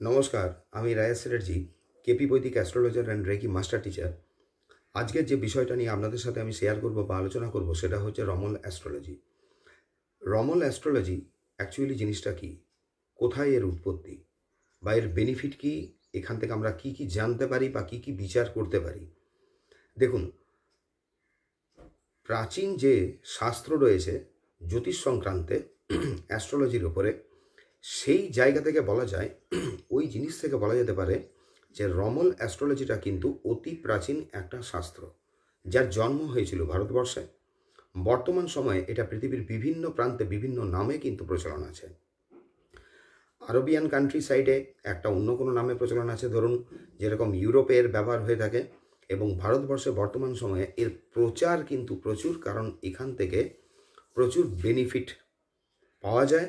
নমস্কার, আমি Rayesh Chatterjee, KP Vedic astrologer and reiki master teacher. আজকের যে বিষয়টা নিয়ে আপনাদের সাথে আমি শেয়ার করব বা আলোচনা করব সেটা হচ্ছে রমল অ্যাস্ট্রোলজি। রমল অ্যাস্ট্রোলজি অ্যাকচুয়ালি জিনিসটা কি, কোথায় এর উৎপত্তি বা এর বেনিফিট কি, এখান থেকে আমরা কি কি জানতে পারি বা কি কি বিচার করতে পারি। দেখুন, প্রাচীন যে শাস্ত্র রয়েছে জ্যোতিষ সংক্রান্তে অ্যাস্ট্রোলজির ওপরে, সেই জায়গা থেকে বলা যায়, ওই জিনিস থেকে বলা যেতে পারে যে রমল অ্যাস্ট্রোলজিটা কিন্তু অতি প্রাচীন একটা শাস্ত্র, যার জন্ম হয়েছিল ভারতবর্ষে। বর্তমান সময়ে এটা পৃথিবীর বিভিন্ন প্রান্তে বিভিন্ন নামে কিন্তু প্রচলন আছে। আরবিয়ান কান্ট্রি সাইডে একটা অন্য কোনো নামে প্রচলন আছে, ধরুন যেরকম ইউরোপে এর ব্যবহার হয়ে থাকে, এবং ভারতবর্ষে বর্তমান সময়ে এর প্রচার কিন্তু প্রচুর, কারণ এখান থেকে প্রচুর বেনিফিট পাওয়া যায়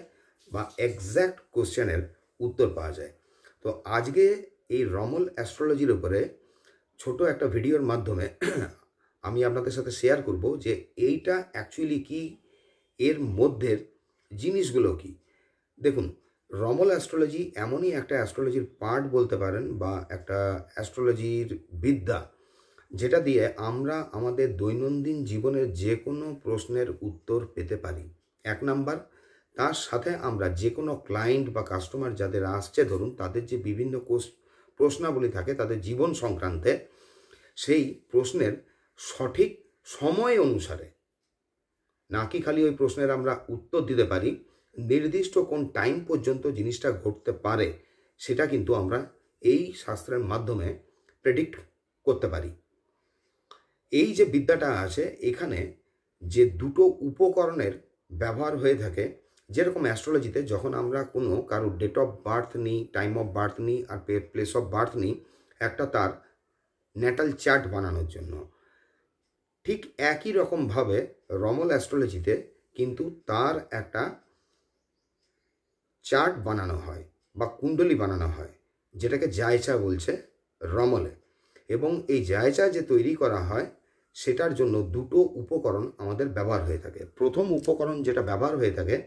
বা এক্স্যাক্ট কোশ্চেনের উত্তর পাওয়া যায়। তো আজকে এই রমল অ্যাস্ট্রোলজির উপরে ছোট একটা ভিডিওর মাধ্যমে আমি আপনাদের সাথে শেয়ার করব যে এইটা অ্যাকচুয়ালি কি, এর মধ্যের জিনিসগুলো কি। দেখুন, রমল অ্যাস্ট্রোলজি এমনই একটা অ্যাস্ট্রোলজির পার্ট বলতে পারেন, বা একটা অ্যাস্ট্রোলজির বিদ্যা, যেটা দিয়ে আমরা আমাদের দৈনন্দিন জীবনের যে কোনো প্রশ্নের উত্তর পেতে পারি। এক নাম্বার, তার সাথে আমরা যে কোনো ক্লায়েন্ট বা কাস্টমার যাদের আসছে, ধরুন তাদের যে বিভিন্ন প্রশ্নাবলী থাকে তাদের জীবন সংক্রান্তে, সেই প্রশ্নের সঠিক সময় অনুসারে, না কি খালি ওই প্রশ্নের আমরা উত্তর দিতে পারি, নির্দিষ্ট কোন টাইম পর্যন্ত জিনিসটা ঘটতে পারে সেটা কিন্তু আমরা এই শাস্ত্রের মাধ্যমে প্রেডিক্ট করতে পারি। এই যে বিদ্যাটা আছে, এখানে যে দুটো উপকরণের ব্যবহার হয়ে থাকে, যেরকম অ্যাস্ট্রোলজিতে যখন আমরা কোনো কারোর ডেট অফ বার্থ নিই, টাইম অফ বার্থ নিই আর প্লেস অফ বার্থ নিই একটা তার ন্যাটাল চার্ট বানানোর জন্য, ঠিক একই রকমভাবে রমল অ্যাস্ট্রোলজিতে কিন্তু তার একটা চার্ট বানানো হয় বা কুণ্ডলী বানানো হয়, যেটাকে জায়চা বলছে রমলে। এবং এই জায়চা যে তৈরি করা হয় সেটার জন্য দুটো উপকরণ আমাদের ব্যবহার হয়ে থাকে। প্রথম উপকরণ যেটা ব্যবহার হয়ে থাকে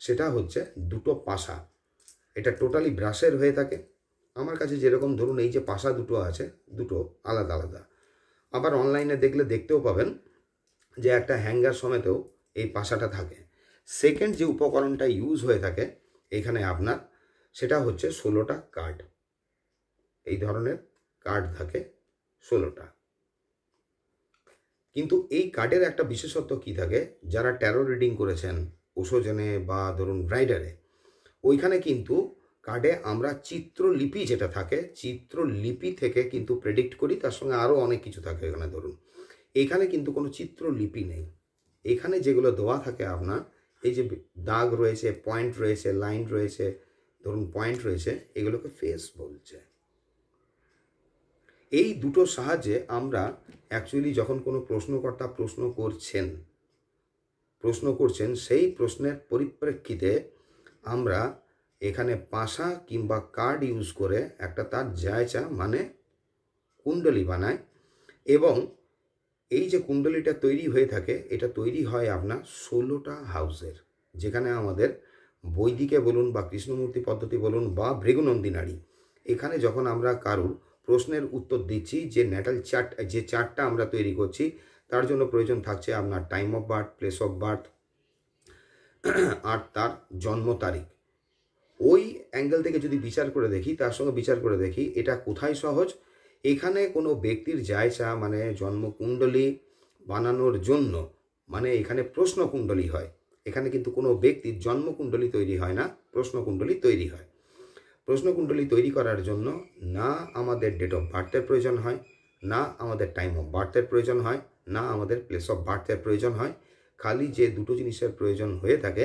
সেটা হচ্ছে দুটো পাশা। এটা টোটালি ব্রাশের হয়ে থাকে। আমার কাছে যেরকম ধরুন এই যে পাশা দুটো আছে, দুটো আলাদা আলাদা। আবার অনলাইনে দেখলে দেখতেও পাবেন যে একটা হ্যাঙ্গার সমেতেও এই পাশাটা থাকে। সেকেন্ড যে উপকরণটা ইউজ হয়ে থাকে এখানে আপনার, সেটা হচ্ছে 16টা কার্ড। এই ধরনের কার্ড থাকে 16টা। কিন্তু এই কার্ডের একটা বিশেষত্ব কি থাকে, যারা ট্যারো রিডিং করেছেন ওশোজেনে বা ধরুন ব্রাইডারে, ওইখানে কিন্তু কার্ডে আমরা চিত্রলিপি যেটা থাকে, চিত্রলিপি থেকে কিন্তু প্রেডিক্ট করি। তার সঙ্গে আরও অনেক কিছু থাকে এখানে। ধরুন এখানে কিন্তু কোনো চিত্রলিপি নেই। এখানে যেগুলো দেওয়া থাকে আপনার, এই যে দাগ রয়েছে, পয়েন্ট রয়েছে, লাইন রয়েছে, ধরুন পয়েন্ট রয়েছে, এগুলোকে ফেস বলছে। এই দুটোর সাহায্যে আমরা অ্যাকচুয়ালি যখন কোনো প্রশ্নকর্তা প্রশ্ন করছেন সেই প্রশ্নের পরিপ্রেক্ষিতে আমরা এখানে পাশা কিংবা কার্ড ইউজ করে একটা তার জায়চা মানে কুণ্ডলী বানায়। এবং এই যে কুণ্ডলীটা তৈরি হয়ে থাকে, এটা তৈরি হয় আপনার 16টা হাউসের, যেখানে আমাদের বৈদিকে বলুন বা কৃষ্ণমূর্তি পদ্ধতি বলুন বা ভৃগুনন্দী নাড়ি, এখানে যখন আমরা কারুর প্রশ্নের উত্তর দিচ্ছি, যে ন্যাটাল চার্ট, যে চার্টটা আমরা তৈরি করছি, তার জন্য প্রয়োজন থাকছে আপনার time of birth, place of birth আর তার জন্ম তারিখ। ওই অ্যাঙ্গেল থেকে যদি বিচার করে দেখি, তার সঙ্গে বিচার করে দেখি এটা কোথায় সহজ। এখানে কোনো ব্যক্তির জায়চা মানে জন্মকুণ্ডলী বানানোর জন্য, মানে এখানে প্রশ্নকুণ্ডলী হয়। এখানে কিন্তু কোনো ব্যক্তির জন্মকুণ্ডলী তৈরি হয় না, প্রশ্নকুণ্ডলী তৈরি হয়। প্রশ্নকুণ্ডলী তৈরি করার জন্য না আমাদের ডেট অফ বার্থের প্রয়োজন হয়, না আমাদের টাইম অফ বার্থের প্রয়োজন হয়, না আমাদের প্লেস অফ বার্থের প্রয়োজন হয়। খালি যে দুটো জিনিসের প্রয়োজন হয়ে থাকে,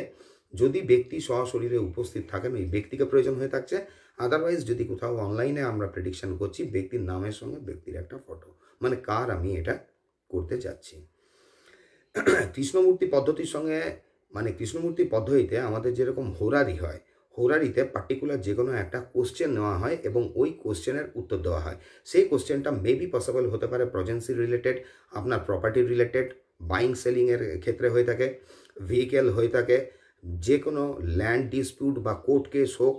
যদি ব্যক্তি সশরীরে উপস্থিত থাকেন ওই ব্যক্তিকে প্রয়োজন হয়ে থাকছে। আদারওয়াইজ যদি কোথাও অনলাইনে আমরা প্রেডিকশন করছি, ব্যক্তির নামের সঙ্গে ব্যক্তির একটা ফটো, মানে কার আমি এটা করতে যাচ্ছি। কৃষ্ণমূর্তি পদ্ধতির সঙ্গে, মানে কৃষ্ণমূর্তি পদ্ধতিতে আমাদের যেরকম হোরারি হয়, হোরারিতে পার্টিকুলার যে কোনো একটা কোশ্চেন নেওয়া হয় এবং ওই কোশ্চেনের উত্তর দেওয়া হয়। সেই কোশ্চেনটা মেবি পসিবল হতে পারে প্রজেন্সি রিলেটেড, আপনার প্রপার্টি রিলেটেড, বাইং সেলিংয়ের ক্ষেত্রে হয়ে থাকে, ভেহিকেল হয়ে থাকে, যে কোনো ল্যান্ড ডিসপিউট বা কোর্ট কেস হোক,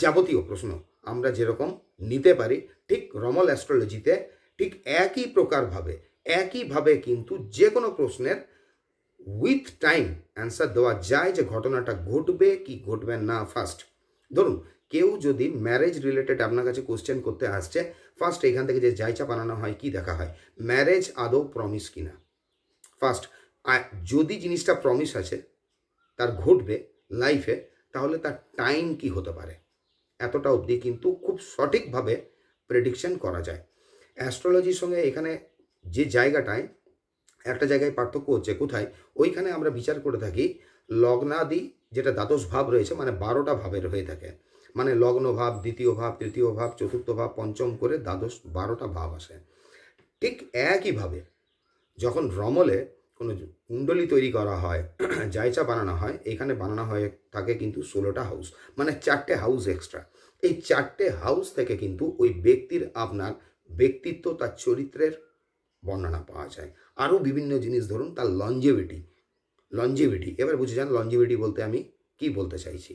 যাবতীয় প্রশ্ন আমরা যেরকম নিতে পারি, ঠিক রমল অ্যাস্ট্রোলজিতে ঠিক একইভাবে কিন্তু যে কোনো প্রশ্নের উইথ টাইম অ্যান্সার দেওয়া যায়, যে ঘটনাটা ঘটবে কি ঘটবে না। ফার্স্ট ধরুন কেউ যদি ম্যারেজ রিলেটেড আপনার কাছে কোশ্চেন করতে আসছে, ফার্স্ট এখান থেকে যে জায়চা বানানো হয় কি দেখা হয়, ম্যারেজ আদৌ প্রমিস কিনা। ফার্স্ট যদি জিনিসটা প্রমিস আছে, তার ঘটবে লাইফে, তাহলে তার টাইম কি হতে পারে, এতটা অবধি কিন্তু খুব সঠিকভাবে প্রেডিকশন করা যায়। অ্যাস্ট্রোলজির সঙ্গে এখানে যে জায়গাটায় একটা জায়গায় পার্থক্য হচ্ছে কোথায়, ওইখানে আমরা বিচার করে থাকি লগ্নাদি, যেটা দ্বাদশ ভাব রয়েছে, মানে 12টা ভাবের হয়ে থাকে, মানে লগ্ন ভাব, দ্বিতীয় ভাব, তৃতীয় ভাব, চতুর্থ ভাব, পঞ্চম করে দ্বাদশ 12টা ভাব আসে। ঠিক একইভাবে যখন রমলে কোনো কুণ্ডলী তৈরি করা হয়, জায়চা বানানো হয়, এখানে বানানো হয়ে থাকে কিন্তু 16টা হাউস, মানে 4টে হাউস এক্সট্রা। এই 4টে হাউস থেকে কিন্তু ওই ব্যক্তির আপনার ব্যক্তিত্ব, তার চরিত্রের বর্ণনা পাওয়া যায়। আরও বিভিন্ন জিনিস, ধরুন তার লঞ্জিভিটি এবার বুঝে যান লঞ্জিভিটি বলতে আমি কি বলতে চাইছি।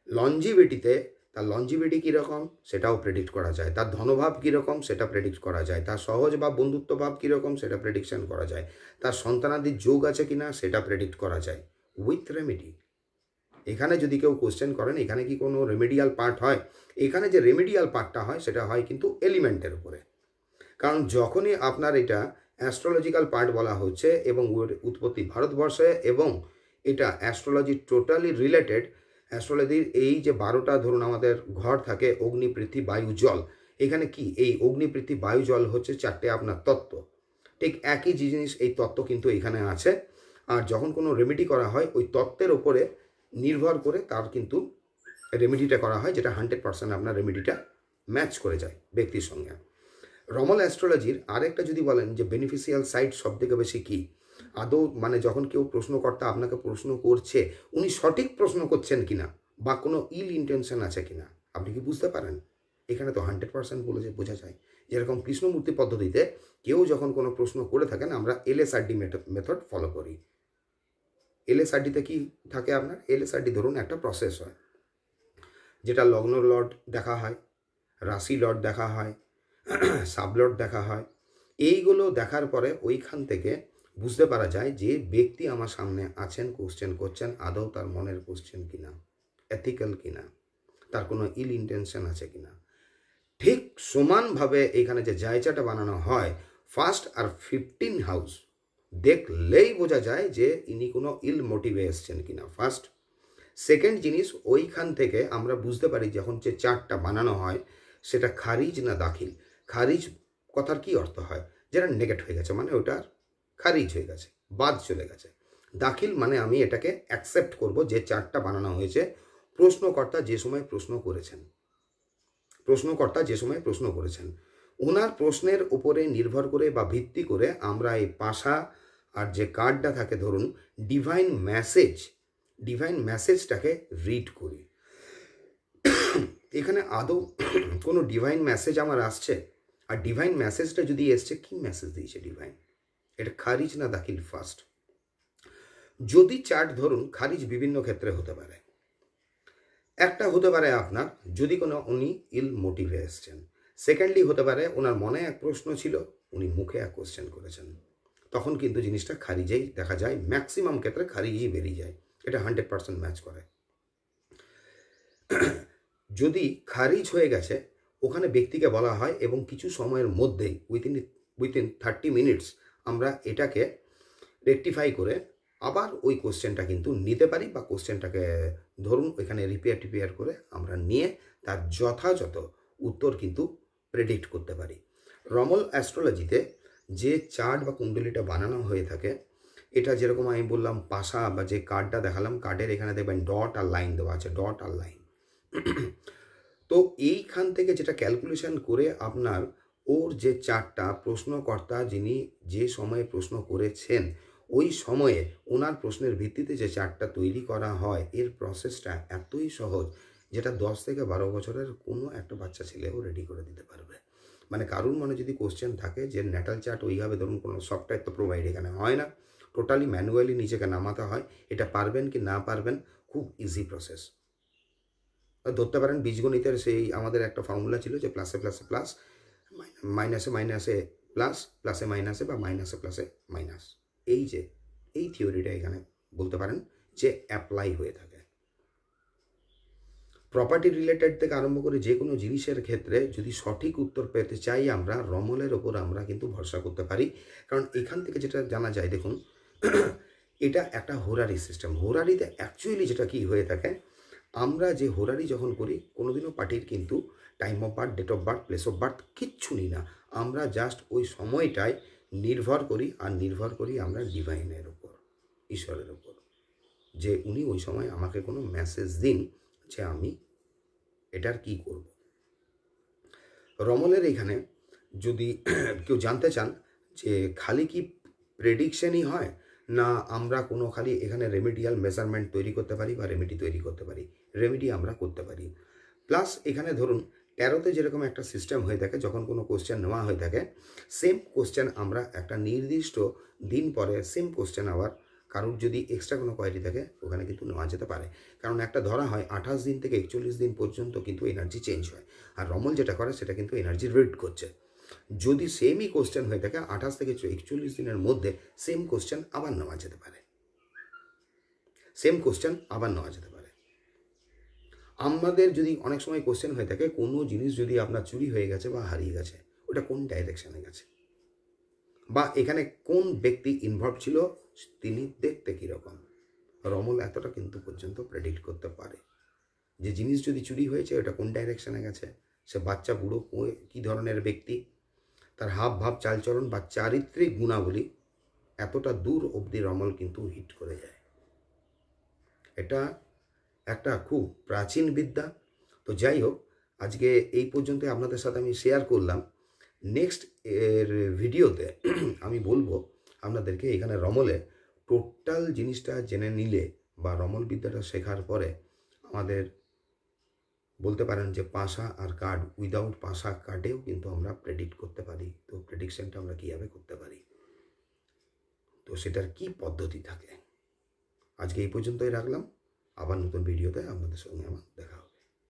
লঞ্জিভিটিতে তার লঞ্জিভিটি কীরকম সেটাও প্রেডিক্ট করা যায়, তার ধনভাব কীরকম সেটা প্রেডিক্ট করা যায়, তার সহজ বা বন্ধুত্ব ভাব কীরকম সেটা প্রেডিকশন করা যায়, তার সন্তানাদির যোগ আছে কিনা সেটা প্রেডিক্ট করা যায় উইথ রেমেডি। এখানে যদি কেউ কোশ্চেন করেন এখানে কি কোনো রেমেডিয়াল পার্ট হয়, এখানে যে রেমেডিয়াল পার্টটা হয় সেটা হয় কিন্তু এলিমেন্টের উপরে। কারণ যখনই আপনার এটা অ্যাস্ট্রোলজিক্যাল পার্ট বলা হচ্ছে এবং উৎপত্তি ভারতবর্ষে, এবং এটা অ্যাস্ট্রোলজি টোটালি রিলেটেড, অ্যাস্ট্রোলজির এই যে 12টা ধরুন আমাদের ঘর থাকে, অগ্নি, পৃথিবী, বায়ু, জল, এখানে কি এই অগ্নি, পৃথিবী, বায়ু, জল হচ্ছে 4টে আপনার তত্ত্ব। ঠিক একই জিনিস, এই তত্ত্ব কিন্তু এখানে আছে। আর যখন কোনো রেমেডি করা হয় ওই তত্ত্বের ওপরে নির্ভর করে তার কিন্তু রেমেডিটা করা হয়, যেটা 100% আপনার রেমেডিটা ম্যাচ করে যায় ব্যক্তির সঙ্গে। রমল অ্যাস্ট্রোলজির আরেকটা যদি বলেন যে বেনিফিশিয়াল সাইড সব থেকে বেশি কী, আদৌ মানে যখন কেউ প্রশ্নকর্তা আপনাকে প্রশ্ন করছে, উনি সঠিক প্রশ্ন করছেন কিনা বা কোনো ইল ইন্টেনশন আছে কিনা আপনি কি বুঝতে পারেন, এখানে তো 100% বোঝা যায়। যেরকম কৃষ্ণমূর্তি পদ্ধতিতে কেউ যখন কোনো প্রশ্ন করে থাকেন, আমরা এলএসআরডি মেথড ফলো করি। এলএসআরডিতে কি থাকে আপনার, এলএসআরডি ধরুন একটা প্রসেস হয়, যেটা লগ্ন লর্ড দেখা হয়, রাশি লর্ড দেখা হয়, সাবলট দেখা হয়। এইগুলো দেখার পরে ওইখান থেকে বুঝতে পারা যায় যে ব্যক্তি আমার সামনে আছেন, কোশ্চেন করছেন, আদৌ তার মনের কোশ্চেন কিনা, এথিক্যাল কিনা, তার কোনো ইল ইন্টেনশন আছে কিনা। ঠিক সমানভাবে এখানে যে জায়চাটা বানানো হয়, ফার্স্ট আর 15 হাউস দেখলেই বোঝা যায় যে ইনি কোনো ইল মোটিভে এসছেন কিনা। ফার্স্ট সেকেন্ড জিনিস, ওইখান থেকে আমরা বুঝতে পারি যখন যে চার্টটা বানানো হয় সেটা খারিজ না দাখিল। খারিজ কথার কি অর্থ হয়, যেটা নেগেট হয়ে গেছে, মানে ওটার খারিজ হয়ে গেছে, বাদ চলে গেছে। দাখিল মানে আমি এটাকে অ্যাকসেপ্ট করব যে চার্টটা বানানো হয়েছে, প্রশ্নকর্তা যে সময় প্রশ্ন করেছেন ওনার প্রশ্নের উপরে নির্ভর করে বা ভিত্তি করে আমরা এই পাশা আর যে কার্ডটা থাকে, ধরুন ডিভাইন মেসেজটাকে রিড করি। এখানে আদৌ কোনো ডিভাইন মেসেজ আমার আসছে, আর ডিভাইন মেসেজটা যদি এসছে, কি মেসেজ দিয়েছে ডিভাইন, এটা খারিজ না দাখিল। ফার্স্ট যদি চার্ট ধরুন খারিজ বিভিন্ন ক্ষেত্রে হতে পারে, একটা হতে পারে আপনার যদি কোনো উনি ইল মোটিভে এসছেন, সেকেন্ডলি হতে পারে ওনার মনে এক প্রশ্ন ছিল, উনি মুখে এক কোশ্চেন করেছেন, তখন কিন্তু জিনিসটা খারিজেই দেখা যায়, ম্যাক্সিমাম ক্ষেত্রে খারিজই বেরিয়ে যায়, এটা 100% ম্যাচ করে। যদি খারিজ হয়ে গেছে, ওখানে ব্যক্তিকে বলা হয় এবং কিছু সময়ের মধ্যেই উইথিন 30 মিনিটস আমরা এটাকে রেকটিফাই করে আবার ওই কোশ্চেনটা কিন্তু নিতে পারি, বা কোশ্চেনটাকে ধরুন ওইখানে রিপেয়ার করে আমরা নিয়ে তার যথাযথ উত্তর কিন্তু প্রেডিক্ট করতে পারি। রমল অ্যাস্ট্রোলজিতে যে চার্ট বা কুণ্ডলিটা বানানো হয়ে থাকে, এটা যেরকম আমি বললাম পাশা বা যে কার্ডটা দেখালাম, কার্ডের এখানে দেখবেন ডট আর লাইন দেওয়া আছে, ডট আর লাইন। তো এইখান থেকে যেটা ক্যালকুলেশন করে আপনার ওর যে চার্টটা, প্রশ্নকর্তা যিনি যে সময়ে প্রশ্ন করেছেন ওই সময়ে ওনার প্রশ্নের ভিত্তিতে যে চার্টটা তৈরি করা হয়, এর প্রসেসটা এতই সহজ যেটা 10 থেকে 12 বছরের কোনো একটা বাচ্চা ছেলেও রেডি করে দিতে পারবে। মানে কারুর মনে যদি কোশ্চেন থাকে যে ন্যাটাল চার্ট ওইভাবে ধরুন কোনো সফটওয়্যার তো প্রোভাইড এখানে হয় না, টোটালি ম্যানুয়ালি নিজেকে নামাতে হয়, এটা পারবেন কি না পারবেন, খুব ইজি প্রসেস। ধরতে পারেন বীজগণিতের সেই আমাদের একটা ফর্মুলা ছিল যে প্লাসে প্লাসে প্লাস, মাইনাসে মাইনাসে প্লাস, প্লাসে মাইনাসে বা মাইনাসে প্লাসে মাইনাস। এই থিওরিটা এখানে বলতে পারেন যে অ্যাপ্লাই হয়ে থাকে। প্রপার্টি রিলেটেড থেকে আরম্ভ করে যে কোনো জিনিসের ক্ষেত্রে যদি সঠিক উত্তর পেতে চাই আমরা, রমলের ওপর আমরা কিন্তু ভরসা করতে পারি। কারণ এখান থেকে যেটা জানা যায়, দেখুন এটা একটা হোরারি সিস্টেম। হোরারিতে অ্যাকচুয়ালি যেটা কি হয়ে থাকে, আমরা যে হোরারি যখন করি কোনোদিনও পার্টির কিন্তু time of birth, date of birth, place of birth কিচ্ছু নিই না। আমরা জাস্ট ওই সময়টায় নির্ভর করি, আর নির্ভর করি আমরা ডিভাইনের ওপর, ঈশ্বরের ওপর, যে উনি ওই সময় আমাকে কোনো মেসেজ দিন যে আমি এটার কি করব। রমলের এখানে যদি কেউ জানতে চান যে খালি কি প্রেডিকশনই হয়, না আমরা কোনো খালি এখানে রেমিডিয়াল মেজারমেন্ট তৈরি করতে পারি বা রেমেডি তৈরি করতে পারি, রেমেডি আমরা করতে পারি। প্লাস এখানে ধরুন ট্যারোতে যেরকম একটা সিস্টেম হয়ে থাকে, যখন কোনো কোশ্চেন নেওয়া হয়ে থাকে, সেম কোশ্চেন আমরা একটা নির্দিষ্ট দিন পরে সেম কোশ্চেন আবার কারোর যদি এক্সট্রা কোনো কোয়ারি থাকে ওখানে কিন্তু নেওয়া যেতে পারে। কারণ একটা ধরা হয় 28 দিন থেকে 41 দিন পর্যন্ত কিন্তু এনার্জি চেঞ্জ হয়, আর রমল যেটা করে সেটা কিন্তু এনার্জি রিড করছে। যদি সেমই কোশ্চেন হয়ে থাকে 28 থেকে 41 দিনের মধ্যে সেম কোশ্চেন আবার নেওয়া যেতে পারে, সেম কোশ্চেন আবার নেওয়া যেতে পারে। আমাদের যদি অনেক সময় কোশ্চেন হয়ে থাকে কোনো জিনিস যদি আপনার চুরি হয়ে গেছে বা হারিয়ে গেছে, ওটা কোন ডাইরেকশনে গেছে, বা এখানে কোন ব্যক্তি ইনভলভ ছিল, তিনি দেখতে কীরকম, রমল এতটা কিন্তু পর্যন্ত প্রেডিক্ট করতে পারে যে জিনিস যদি চুরি হয়েছে ওটা কোন ডাইরেকশনে গেছে, সে বাচ্চা বুড়ো কী ধরনের ব্যক্তি, তার হাব ভাব চালচলন বা চারিত্রিক গুণাবলী এতটা দূর অবধি রমল কিন্তু হিট করে যায়। এটা একটা খুব প্রাচীন বিদ্যা। তো যাই হোক, আজকে এই পর্যন্ত আপনাদের সাথে আমি শেয়ার করলাম। নেক্সট এর ভিডিওতে আমি বলবো আপনাদেরকে এখানে রমলে টোটাল জিনিসটা জেনে নিলে বা রমল বিদ্যাটা শেখার পরে আমাদের বলতে পারেন যে পাশা আর কার্ড, উইদাউট পাশা কার্ডেও কিন্তু আমরা প্রেডিক্ট করতে পারি। তো প্রেডিকশনটা আমরা কীভাবে করতে পারি, তো সেটার কি পদ্ধতি থাকে, আজকে এই পর্যন্তই রাখলাম। আবার নতুন ভিডিওতে আপনাদের সঙ্গে আমার দেখা হবে।